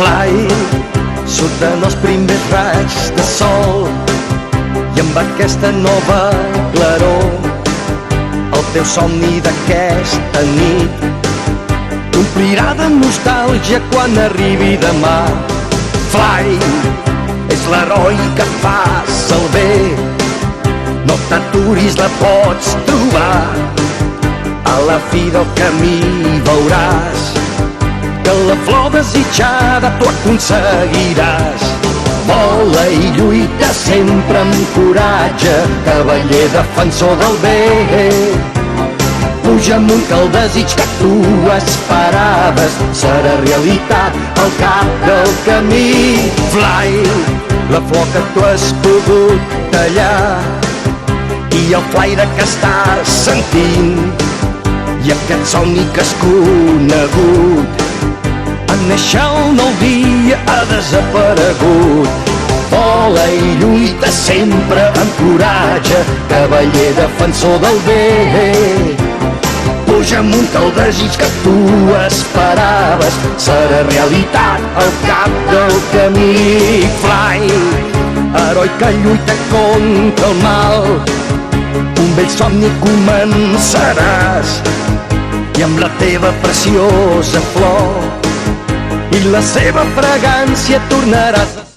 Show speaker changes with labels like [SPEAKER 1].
[SPEAKER 1] Fly, surten els primers raigs de sol i amb aquesta nova claror el teu somni d'aquesta nit t'omplirà de nostàlgia quan arribi demà. Fly és l'heroi que et fas el bé, no t'aturis, la pots trobar. A la fi del camí veuràs que la flor desitjada tu aconseguiràs. Vola i lluita sempre amb coratge, cavaller defensor del bé. Puja amunt que el desig que tu esperaves serà realitat al cap del camí. Fly, la flor que tu has pogut tallar i el flaire que estàs sentint i aquest somni que has conegut en néixer el nou dia ha desaparegut. Vola i lluita sempre amb coratge, cavaller defensor del bé. Puja amunt que el desig que tu esperaves serà realitat al cap del camí. Fly, heroi que lluita contra el mal, un vell somni començaràs i amb la teva preciosa flor i la seva fragància tornaràs a